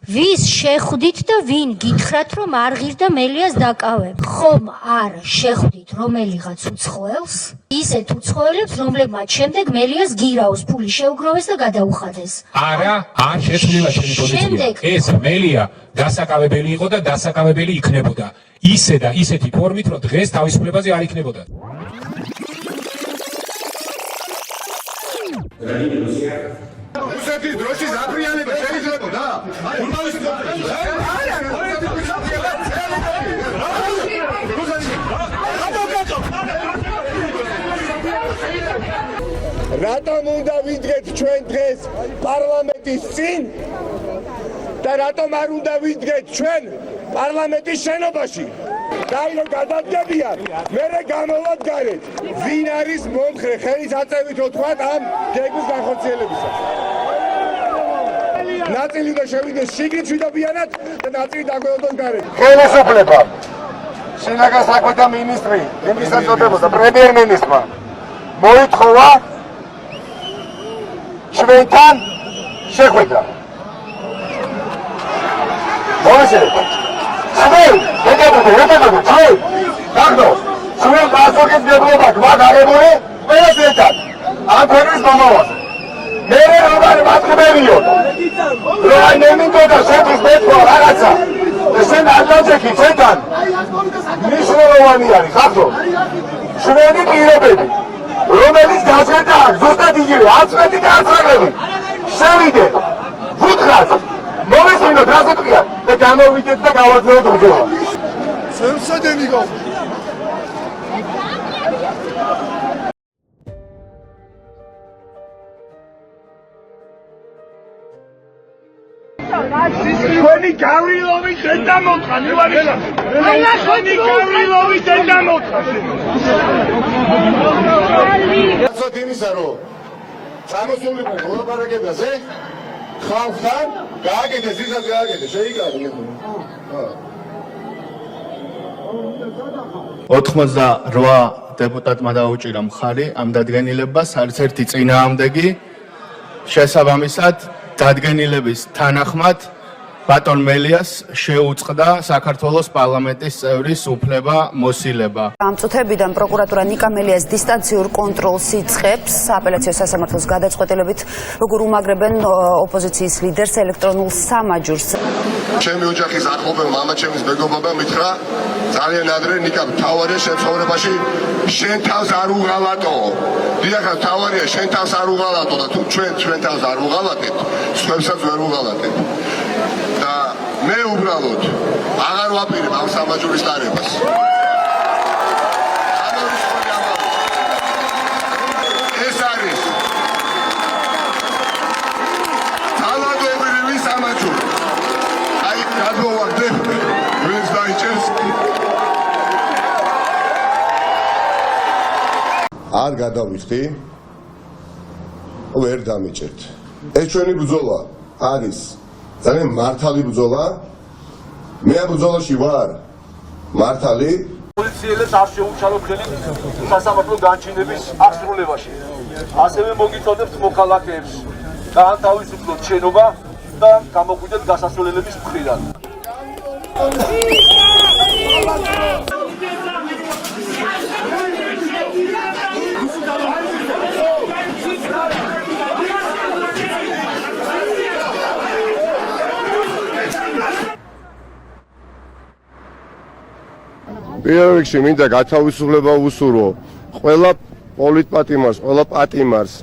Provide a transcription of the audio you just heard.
ვის შეხვდით და ვინ გითხრათ რომ არ ღირდა მელიას დაკავებ? ხომ არ შეხვდით რომელიღაც უცხოელს? ისეთ უცხოელებს, რომლებმაც შემდეგ მელიას გირაოს ფული შეუგროვეს და გადაუხადეს. არა, არ შეცვლილა ჩემი პოზიცია. ეს მელია დასაკავებელი იყო და დასაკავებელი იქნებოდა. ისე და ისეთი ფორმით, რომ დღეს თავისუფლებაზე არ იქნებოდა. რუსეთის დროშის აფრიანება შეიძლებოდა? რატომ უნდა ვიდგეთ ჩვენ დღეს პარლამენტის წინ და რატომ არ უნდა ვიდგეთ ჩვენ პარლამენტის შენობაში? დაირო გადადგებიან, მერე გამოვად გარეთ. ვინ არის მომხრე ხელის აწევით ოთხვათ ამ გეგმის განხორციელებისას? ნაწილი და შევიდეს შიგნით შვიდობიანად და ნაწილი დაგვეოდონ გარეთ. ხელისუფლება, შინაგან საქმეთა მინისტრი, იმის ეწოდებოდა პრემიერ-მინისტრმა მოითხოვა ჩვენთან შეხვედრა. მოასწრეთ. ჩვენ პასუხის მიღება გვაგარებული ყველას ერთად ამ ქვეყნის მომავალს. მე რომ არ მათქმევიო რომ აი მე მინდოდა შეთვის მეთქვა რაღაცა და შენ არ დავჭექი ჩვენთან მნიშვნელოვანი არის ხახო ჩვენი პირობები რომელიც გაზრდა აქვს ზუსტად იგივე 11 და 11 შევიდე ვუთხრათ მოვესმინოთ რა გეტყვია და გამოვიდეთ და გავაძლევოთ ბრძოლა. შემსადენი გო. Თქვენი გავრილოვი შენ დამოთხა, ნივარიშა. თქვენი გავრილოვი შენ დამოთხა. გასვათ იმისა, რომ სამოსულიყო მოლაპარაკებაზე ხალხთან გააკეთეს ისაც გააკეთეს, შეიგავი. 88 დეპუტატმა დაუჭირა მხარი ამ დადგენილებას, არც ერთი წინააღმდეგი. შესაბამისად, დადგენილების თანახმად ბატონ მელიას შეუწყდა საქართველოს პარლამენტის წევრის უფლება მოსილება. ამ წუთებიდან პროკურატურა ნიკა მელიას დისტანციურ კონტროლს იწყებს აპელაციო სასამართლოს გადაწყვეტილებით, როგორ უმაგრებენ ოპოზიციის ლიდერს ელექტრონულ სამაჯურს. ჩემი ოჯახის ახლობელ მამაჩემის მეგობრებმა მითხრა ძალიან ადრე ნიკა მთავარია შენ ცხოვრებაში შენ თავს არ უღალატო. დიახ, მთავარია შენ თავს არ უღალატო და თუ ჩვენ თავს არ უღალატეთ, სხვებსაც ვერ უღალატეთ. და მე უბრალოდ აღარ ვაპირებ ამ სამაჯურის დარებას. ეს არის ძალადობრივი სამაჯური. აი გადმოვარდებ ვინც დაიჭერს. არ გადავიხდი, ვერ დამიჭერთ. ეს ჩვენი ბრძოლა არის ძალიან მართალი ბრძოლა. მე ამ ბრძოლაში ვარ მართალი. პოლიციელებს არ შეუჩალოთ ხელი სასამართლო განჩინების აღსრულებაში. ასევე მოგიწოდებთ მოქალაქეებს გაანთავისუფლოთ შენობა და გამოგვიდეთ გასასვლელების მხრიდან. პირველ რიგში მინდა გათავისუფლება უსურვო ყველა პოლიტპატიმარს, ყველა პატიმარს.